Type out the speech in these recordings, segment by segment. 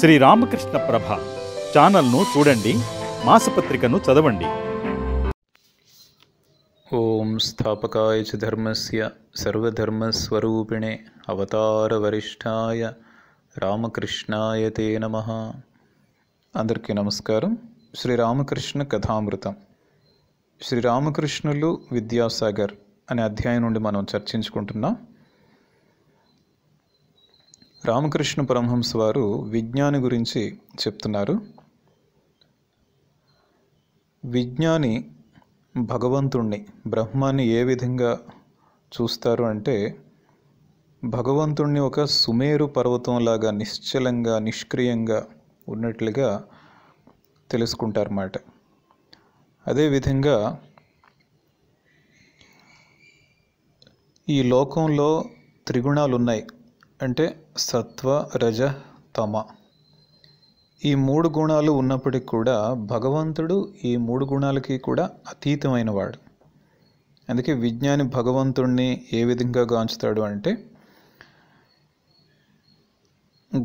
శ్రీ రామకృష్ణ ప్రభ ఛానల్ను చూడండి, మాసపత్రికను చదవండి. ఓం స్థాపకాయ చ ధర్మస్య సర్వధర్మస్వరూపిణే అవతారవరిష్ఠాయ రామకృష్ణాయ తే నమః. అందరికీ నమస్కారం. శ్రీరామకృష్ణ కథామృతం, శ్రీరామకృష్ణులు విద్యాసాగర్ అనే అధ్యాయం నుండి మనం చర్చించుకుంటున్నాం. రామకృష్ణ పరమహంస వారు విజ్ఞాని గురించి చెప్తున్నారు. విజ్ఞాని భగవంతుణ్ణి, బ్రహ్మాన్ని ఏ విధంగా చూస్తారు అంటే, భగవంతుణ్ణి ఒక సుమేరు పర్వతంలాగా నిశ్చలంగా నిష్క్రియంగా ఉన్నట్లుగా తెలుసుకుంటారన్నమాట. అదేవిధంగా ఈ లోకంలో త్రిగుణాలు ఉన్నాయి. అంటే సత్వ, రజ, తమ. ఈ మూడు గుణాలు ఉన్నప్పటికీ కూడా భగవంతుడు ఈ మూడు గుణాలకి కూడా అతీతమైన వాడు. అందుకే విజ్ఞాని భగవంతుణ్ణి ఏ విధంగా గాంచుతాడు అంటే,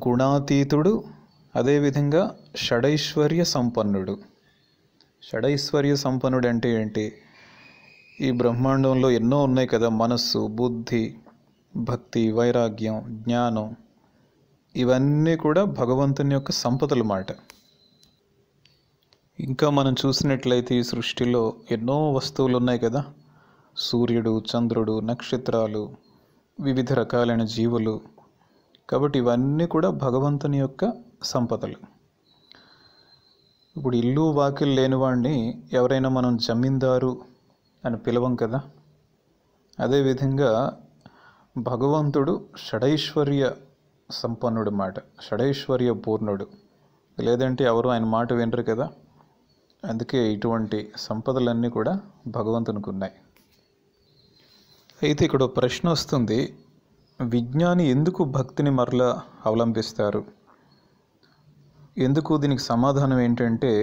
గుణాతీతుడు, అదేవిధంగా షడైశ్వర్య సంపన్నుడు. షడైశ్వర్య సంపన్నుడు అంటే ఏంటి? ఈ బ్రహ్మాండంలో ఎన్నో ఉన్నాయి కదా, మనస్సు, బుద్ధి, భక్తి, వైరాగ్యం, జ్ఞానం, ఇవన్నీ కూడా భగవంతుని యొక్క సంపదలు మాట. ఇంకా మనం చూసినట్లయితే ఈ సృష్టిలో ఎన్నో వస్తువులు ఉన్నాయి కదా, సూర్యుడు, చంద్రుడు, నక్షత్రాలు, వివిధ రకాలైన జీవులు. కాబట్టి ఇవన్నీ కూడా భగవంతుని యొక్క సంపదలు. ఇప్పుడు ఇల్లు వాకిలు లేనివాడిని ఎవరైనా మనం జమీందారు అని పిలవం కదా. అదేవిధంగా భగవంతుడు షడైశ్వర్య సంపన్నుడు మాట, షడైశ్వర్య పూర్ణుడు. లేదంటే ఎవరు ఆయన మాట వినరు కదా. అందుకే ఇటువంటి సంపదలన్నీ కూడా భగవంతునికి ఉన్నాయి. అయితే ఇక్కడ ప్రశ్న వస్తుంది, విజ్ఞాని ఎందుకు భక్తిని మరలా అవలంబిస్తారు? ఎందుకు? దీనికి సమాధానం ఏంటంటే,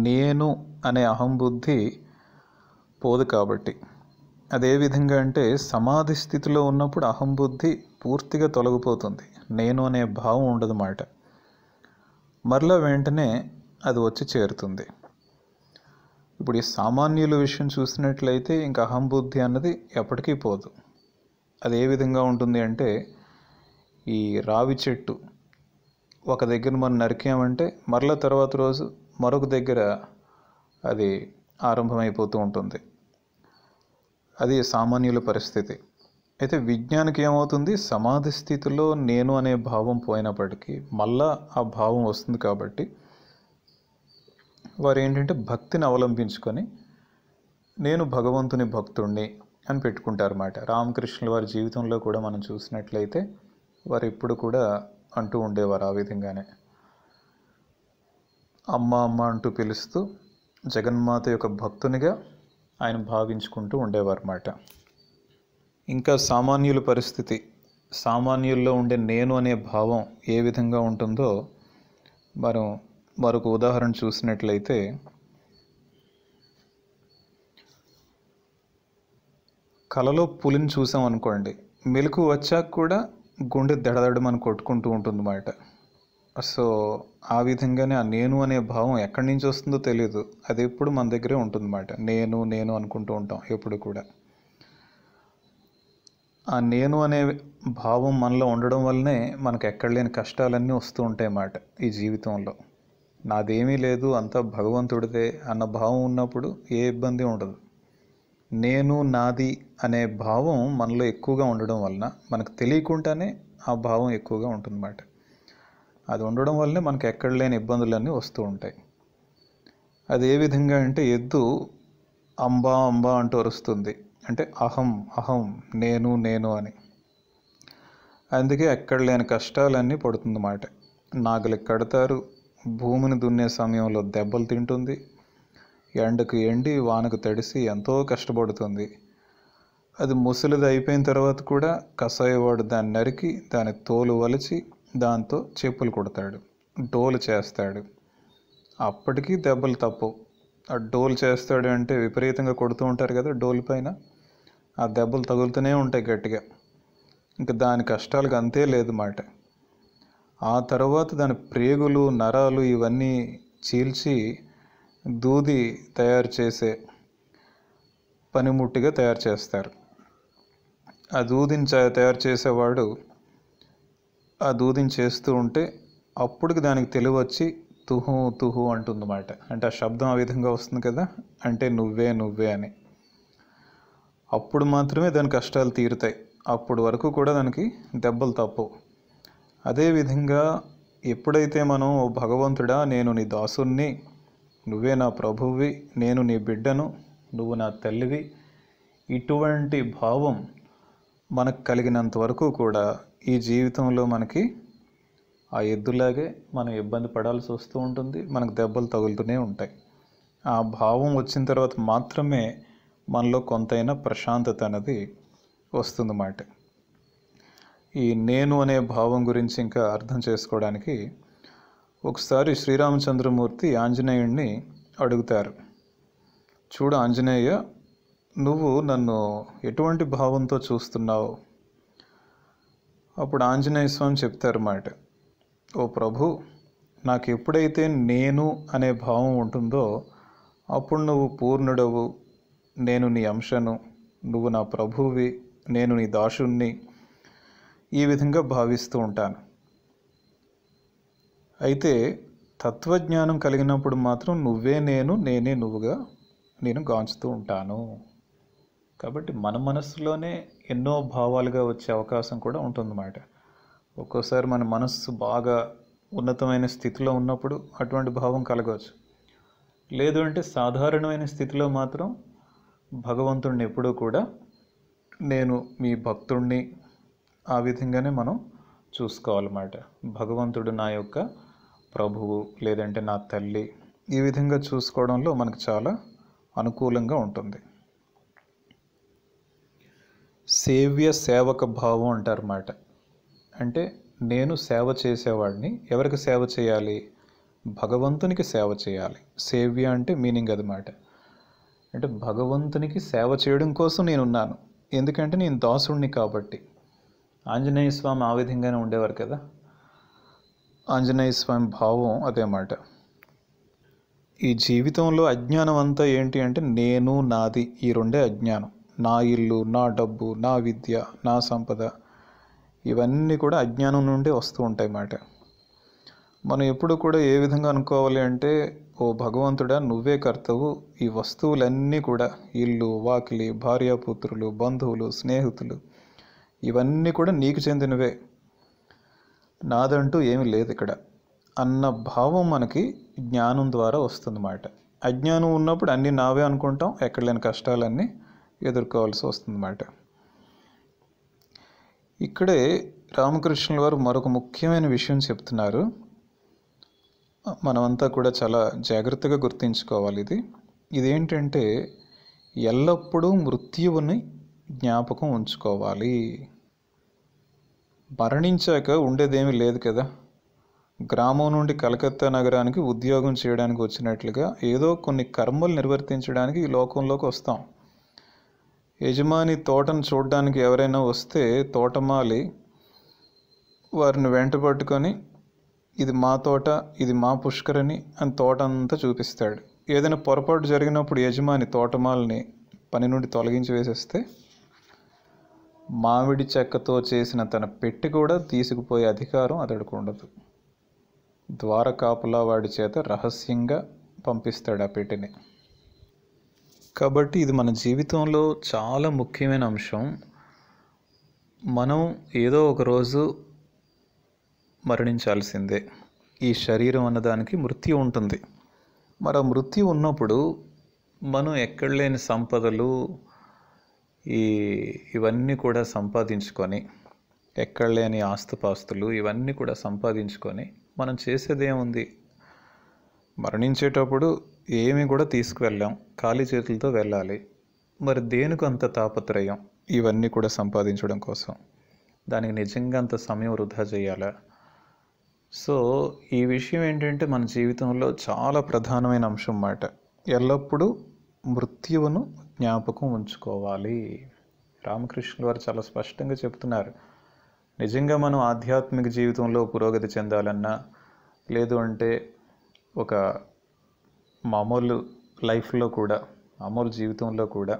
నేను అనే అహంబుద్ధి పోదు కాబట్టి. అదే విధంగా అంటే, సమాధి స్థితిలో ఉన్నప్పుడు అహంబుద్ధి పూర్తిగా తొలగిపోతుంది, నేను అనే భావం ఉండదన్నమాట. మరలా వెంటనే అది వచ్చి చేరుతుంది. ఇప్పుడు ఈ సామాన్యుల విషయం చూసినట్లయితే ఇంకా అహంబుద్ధి అన్నది ఎప్పటికీ పోదు. అది ఏ విధంగా ఉంటుంది అంటే, ఈ రావి చెట్టు ఒక దగ్గర మనం నరికామంటే మరలా తర్వాత రోజు మరొక దగ్గర అది ఆరంభమైపోతూ ఉంటుంది. అది సామాన్యుల పరిస్థితి. అయితే విజ్ఞానికి ఏమవుతుంది? సమాధి స్థితిలో నేను అనే భావం పోయినప్పటికీ మళ్ళా ఆ భావం వస్తుంది. కాబట్టి వారు ఏంటంటే భక్తిని అవలంబించుకొని నేను భగవంతుని భక్తుణ్ణి అని పెట్టుకుంటారన్నమాట. రామకృష్ణుల వారి జీవితంలో కూడా మనం చూసినట్లయితే వారు ఎప్పుడు కూడా అంటూ ఉండేవారు ఆ విధంగానే. అమ్మ అమ్మ అంటూ పిలుస్తూ జగన్మాత యొక్క భక్తునిగా ఆయన భావించుకుంటూ ఉండేవారు అన్నమాట. ఇంకా సామాన్యుల పరిస్థితి, సామాన్యుల్లో ఉండే నేను అనే భావం ఏ విధంగా ఉంటుందో మనం మరొక ఉదాహరణ చూసినట్లయితే, కలలో పులిని చూసాం అనుకోండి, మెలకు వచ్చాక కూడా గుండె దడదడమని కొట్టుకుంటూ ఉంటుందన్నమాట. సో ఆ విధంగానే ఆ నేను అనే భావం ఎక్కడి నుంచి వస్తుందో తెలియదు, అది ఎప్పుడు మన దగ్గరే ఉంటుందన్నమాట. నేను నేను అనుకుంటూ ఉంటాం ఎప్పుడు కూడా. ఆ నేను అనే భావం మనలో ఉండడం వల్లనే మనకు ఎక్కడ లేని కష్టాలన్నీ వస్తూ ఉంటాయి అన్నమాట ఈ జీవితంలో. నాదేమీ లేదు, అంతా భగవంతుడిదే అన్న భావం ఉన్నప్పుడు ఏ ఇబ్బంది ఉండదు. నేను నాది అనే భావం మనలో ఎక్కువగా ఉండడం వలన మనకు తెలియకుండానే ఆ భావం ఎక్కువగా ఉంటుందన్నమాట. అది ఉండడం వల్లనే మనకు ఎక్కడ లేని ఇబ్బందులన్నీ వస్తూ ఉంటాయి. అది ఏ విధంగా అంటే, ఎద్దు అంబా అంబా అంటూ అరుస్తుంది, అంటే అహం అహం, నేను నేను అని. అందుకే ఎక్కడ లేని కష్టాలన్నీ పడుతుందన్నమాట. నాగలికి కడతారు, భూమిని దున్నే సమయంలో దెబ్బలు తింటుంది, ఎండకు ఎండి వానకు తడిసి ఎంతో కష్టపడుతుంది. అది ముసలిది అయిపోయిన తర్వాత కూడా కసాయివాడు దాన్ని నరికి దాని తోలు వలిచి దాంతో చెప్పులు కొడతాడు, డోలు చేస్తాడు. అప్పటికీ దెబ్బలు తప్పవు. ఆ డోలు చేస్తాడు అంటే విపరీతంగా కొడుతూ ఉంటారు కదా డోలు పైన, ఆ దెబ్బలు తగులుతూనే ఉంటాయి గట్టిగా. ఇంకా దాని కష్టాలకు అంతే లేదు మాట. ఆ తర్వాత దాని ప్రేగులు, నరాలు ఇవన్నీ చీల్చి దూది తయారు చేసే పనిముట్టిగా తయారు చేస్తారు. ఆ దూదిని తయారు చేసేవాడు ఆ దూదిని చేస్తూ ఉంటే అప్పటికి దానికి తెలివి వచ్చి తుహు తుహు అంటుందన్నమాట. అంటే ఆ శబ్దం ఆ విధంగా వస్తుంది కదా, అంటే నువ్వే నువ్వే అని. అప్పుడు మాత్రమే దాని కష్టాలు తీరుతాయి. అప్పుడు వరకు కూడా దానికి దెబ్బలు తప్పవు. అదేవిధంగా ఎప్పుడైతే మనం ఓ భగవంతుడా, నేను నీ దాసుణ్ణి, నువ్వే నా ప్రభువువి, నేను నీ బిడ్డను, నువ్వు నా తల్లివి, ఇటువంటి భావం మనకు కలిగినంత వరకు కూడా ఈ జీవితంలో మనకి ఆ ఎద్దులాగే మనం ఇబ్బంది పడాల్సి వస్తూ ఉంటుంది, మనకు దెబ్బలు తగులుతూనే ఉంటాయి. ఆ భావం వచ్చిన తర్వాత మాత్రమే మనలో కొంతైనా ప్రశాంతత అనేది వస్తుందన్నమాట. ఈ నేను అనే భావం గురించి ఇంకా అర్థం చేసుకోవడానికి ఒకసారి శ్రీరామచంద్రమూర్తి ఆంజనేయుడిని అడుగుతారు, చూడు ఆంజనేయ, నువ్వు నన్ను ఎటువంటి భావంతో చూస్తున్నావు? అప్పుడు ఆంజనేయ స్వామి చెప్తారన్నమాట, ఓ ప్రభు, నాకు ఎప్పుడైతే నేను అనే భావం ఉంటుందో అప్పుడు నువ్వు పూర్ణుడవు, నేను నీ అంశను, నువ్వు నా ప్రభువువి, నేను నీ దాసుణ్ణి, ఈ విధంగా భావిస్తూ ఉంటాను. అయితే తత్వజ్ఞానం కలిగినప్పుడు మాత్రం నువ్వే నేను, నేనే నువ్వుగా నేను గాంచుతూ ఉంటాను. కాబట్టి మన మనస్సులోనే ఎన్నో భావాలుగా వచ్చే అవకాశం కూడా ఉంటుందన్నమాట. ఒక్కోసారి మన మనస్సు బాగా ఉన్నతమైన స్థితిలో ఉన్నప్పుడు అటువంటి భావం కలగవచ్చు. లేదు అంటే సాధారణమైన స్థితిలో మాత్రం భగవంతుడిని ఎప్పుడూ కూడా నేను మీ భక్తుడిని, ఆ విధంగానే మనం చూసుకోవాలన్నమాట. భగవంతుడు నా యొక్క ప్రభువు, లేదంటే నా తల్లి, ఈ విధంగా చూసుకోవడంలో మనకు చాలా అనుకూలంగా ఉంటుంది. సేవ్య సేవక భావం అంటారన్నమాట. అంటే నేను సేవ చేసేవాడిని. ఎవరికి సేవ చేయాలి? భగవంతునికి సేవ చేయాలి. సేవ్య అంటే మీనింగ్ అదన్నమాట. అంటే భగవంతునికి సేవ చేయడం కోసం నేనున్నాను, ఎందుకంటే నేను దాసుడిని కాబట్టి. ఆంజనేయ స్వామి ఆ విధంగానే ఉండేవారు కదా. ఆంజనేయ స్వామి భావం అదేమాట. ఈ జీవితంలో అజ్ఞానం అంతా ఏంటి అంటే నేను, నాది, ఈ రెండే అజ్ఞానం. నా ఇల్లు, నా డబ్బు, నా విద్య, నా సంపద, ఇవన్నీ కూడా అజ్ఞానం నుండి వస్తూ ఉంటాయి అన్నమాట. మనం ఎప్పుడు కూడా ఏ విధంగా అనుకోవాలి అంటే, ఓ భగవంతుడా, నువ్వే కర్తవు, ఈ వస్తువులన్నీ కూడా, ఇల్లు, వాకిలి, భార్యాపుత్రులు, బంధువులు, స్నేహితులు, ఇవన్నీ కూడా నీకు చెందినవే, నాదంటూ ఏమీ లేదు ఇక్కడ అన్న భావం మనకి జ్ఞానం ద్వారా వస్తుందన్నమాట. అజ్ఞానం ఉన్నప్పుడు అన్నీ నావే అనుకుంటాం, ఎక్కడ లేని కష్టాలన్నీ ఎదుర్కోవాల్సి వస్తుందన్నమాట. ఇక్కడే రామకృష్ణుల వారు మరొక ముఖ్యమైన విషయం చెప్తున్నారు. మనమంతా కూడా చాలా జాగ్రత్తగా గుర్తుంచుకోవాలి. ఇదేంటంటే ఎల్లప్పుడూ మృత్యువుని జ్ఞాపకం ఉంచుకోవాలి. మరణించాక ఉండేదేమీ లేదు కదా. గ్రామం నుండి కలకత్తా నగరానికి ఉద్యోగం చేయడానికి వచ్చినట్లుగా ఏదో కొన్ని కర్మలు నిర్వర్తించడానికి ఈ లోకంలోకి వస్తాం. యజమాని తోటను చూడడానికి ఎవరైనా వస్తే తోటమాలి వారిని వెంట పట్టుకొని, ఇది మా తోట, ఇది మా పుష్కరిణి అని తోట అంతా చూపిస్తాడు. ఏదైనా పొరపాటు జరిగినప్పుడు యజమాని తోటమాలిని పని నుండి తొలగించి వేసేస్తే మామిడి చెక్కతో చేసిన తన పెట్టి కూడా తీసుకుపోయే అధికారం అతడికి ఉండదు. ద్వారకాపులా వాడి చేత రహస్యంగా పంపిస్తాడు ఆ పెట్టిని. కాబట్టి ఇది మన జీవితంలో చాలా ముఖ్యమైన అంశం. మనం ఏదో ఒక రోజు మరణించాల్సిందే. ఈ శరీరం అన్నదానికి మృత్యు ఉంటుంది. మరి ఆ మృత్యు ఉన్నప్పుడు మనం ఎక్కడ లేని సంపదలు ఇవన్నీ కూడా సంపాదించుకొని, ఎక్కడ లేని ఆస్తుపాస్తులు ఇవన్నీ కూడా సంపాదించుకొని మనం చేసేదేముంది? మరణించేటప్పుడు ఏమీ కూడా తీసుకువెళ్ళాం, ఖాళీ చేతులతో వెళ్ళాలి. మరి దేనికి అంత తాపత్రయం? ఇవన్నీ కూడా సంపాదించడం కోసం. దానికి నిజంగా అంత సమయం వృధా చేయాలా? సో ఈ విషయం ఏంటంటే మన జీవితంలో చాలా ప్రధానమైన అంశం అన్నమాట. ఎల్లప్పుడూ మృత్యువును జ్ఞాపకం ఉంచుకోవాలి. రామకృష్ణుల వారు చాలా స్పష్టంగా చెప్తున్నారు, నిజంగా మనం ఆధ్యాత్మిక జీవితంలో పురోగతి చెందాలన్నా, లేదు అంటే ఒక మామూలు లైఫ్లో కూడా, మామూలు జీవితంలో కూడా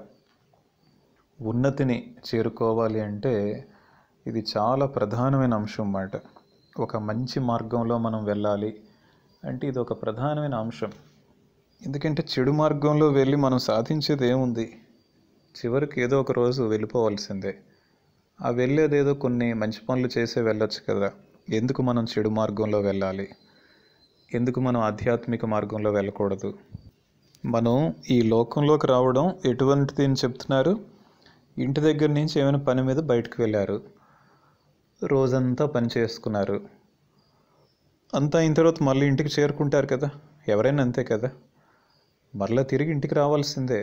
ఉన్నతిని చేరుకోవాలి అంటే ఇది చాలా ప్రధానమైన అంశం అన్నమాట. ఒక మంచి మార్గంలో మనం వెళ్ళాలి అంటే ఇది ఒక ప్రధానమైన అంశం. ఎందుకంటే చెడు మార్గంలో వెళ్ళి మనం సాధించేది ఏముంది? చివరికి ఏదో ఒక రోజు వెళ్ళిపోవాల్సిందే. ఆ వెళ్ళేదేదో కొన్ని మంచి పనులు చేసే వెళ్ళొచ్చు కదా. ఎందుకు మనం చెడు మార్గంలో వెళ్ళాలి? ఎందుకు మనం ఆధ్యాత్మిక మార్గంలో వెళ్ళకూడదు? మనం ఈ లోకంలోకి రావడం ఎటువంటిది అని చెప్తున్నారు? ఇంటి దగ్గర నుంచి ఏమైనా పని మీద బయటకు వెళ్ళారు, రోజంతా పని చేసుకున్నారు, అంతా అయిన తర్వాత మళ్ళీ ఇంటికి చేరుకుంటారు కదా. ఎవరైనా అంతే కదా. మరలా తిరిగి ఇంటికి రావాల్సిందే.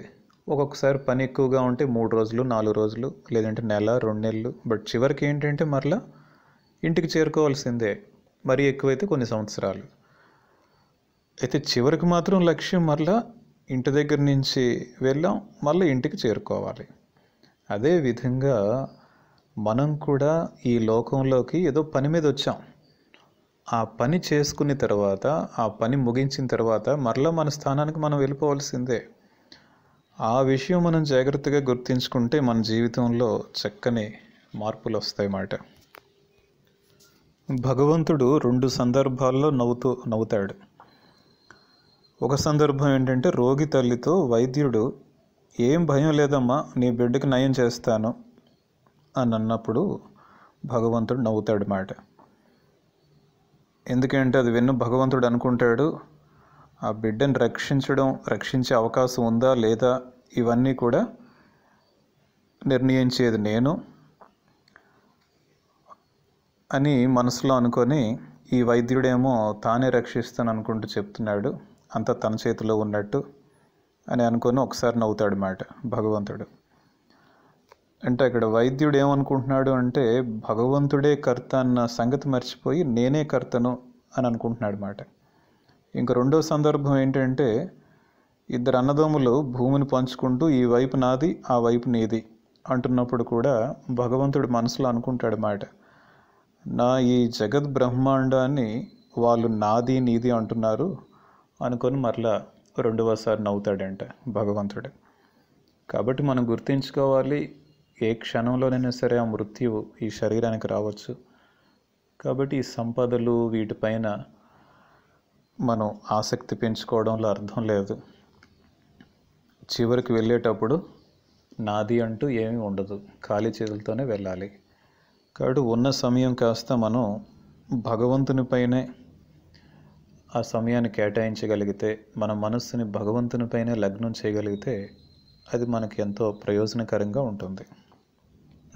ఒక్కొక్కసారి పని ఎక్కువగా ఉంటే 3 రోజులు, 4 రోజులు, లేదంటే నెల, 2 నెలలు. బట్ చివరికి ఏంటంటే మరలా ఇంటికి చేరుకోవాల్సిందే. మరీ ఎక్కువైతే కొన్ని సంవత్సరాలు. అయితే చివరికి మాత్రం లక్ష్యం మరలా ఇంటి దగ్గర నుంచి వెళ్ళాం, మళ్ళీ ఇంటికి చేరుకోవాలి. అదే విధంగా మనం కూడా ఈ లోకంలోకి ఏదో పని మీద వచ్చాం. ఆ పని చేసుకున్న తర్వాత, ఆ పని ముగించిన తర్వాత మరలా మన స్థానానికి మనం వెళ్ళిపోవాల్సిందే. ఆ విషయం మనం జాగ్రత్తగా గుర్తించుకుంటే మన జీవితంలో చక్కని మార్పులు వస్తాయన్నమాట. భగవంతుడు 2 సందర్భాల్లో నవ్వుతాడు. ఒక సందర్భం ఏంటంటే రోగి తల్లితో వైద్యుడు ఏం భయం లేదమ్మా, నీ బిడ్డకి నయం చేస్తాను అని అన్నప్పుడు భగవంతుడు నవ్వుతాడు మాట. ఎందుకంటే అది విన్న భగవంతుడు అనుకుంటాడు, ఆ బిడ్డను రక్షించే అవకాశం ఉందా లేదా ఇవన్నీ కూడా నిర్ణయించేది నేను అని మనసులో అనుకొని, ఈ వైద్యుడేమో తానే రక్షిస్తాను అనుకుంటూ చెప్తున్నాడు, అంతా తన చేతిలో ఉన్నట్టు అని అనుకొని ఒకసారి నవ్వుతాడు మాట భగవంతుడు. అంటే అక్కడ వైద్యుడు ఏమనుకుంటున్నాడు అంటే భగవంతుడే కర్త అన్న సంగతి మర్చిపోయి నేనే కర్తను అని అనుకుంటున్నాడు మాట. ఇంక రెండో సందర్భం ఏంటంటే 2 అన్నదమ్ములు భూమిని పంచుకుంటూ ఈ వైపు నాది, ఆ వైపు నీది అంటున్నప్పుడు కూడా భగవంతుడు మనసులో అనుకుంటాడు మాట, నా ఈ జగత్ బ్రహ్మాండాన్ని వాళ్ళు నాది నీది అంటున్నారు అనుకొని మరలా రెండవసారి నవ్వుతాడంట భగవంతుడు. కాబట్టి మనం గుర్తించుకోవాలి, ఏ క్షణంలోనైనా సరే ఆ మృత్యువు ఈ శరీరానికి రావచ్చు. కాబట్టి ఈ సంపదలు వీటిపైన మనం ఆసక్తి పెంచుకోవడంలో అర్థం లేదు. చివరికి వెళ్ళేటప్పుడు నాది అంటూ ఏమీ ఉండదు, ఖాళీ చేతులతోనే వెళ్ళాలి. కాబట్టి ఉన్న సమయం కాస్త మనం భగవంతునిపైనే ఆ సమయాన్ని కేటాయించగలిగితే, మన మనస్సుని భగవంతునిపైనే లగ్నం చేయగలిగితే అది మనకి ఎంతో ప్రయోజనకరంగా ఉంటుంది.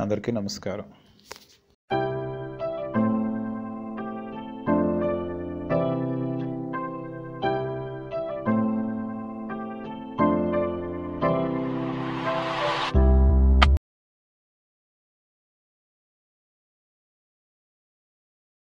అందరికీ నమస్కారం.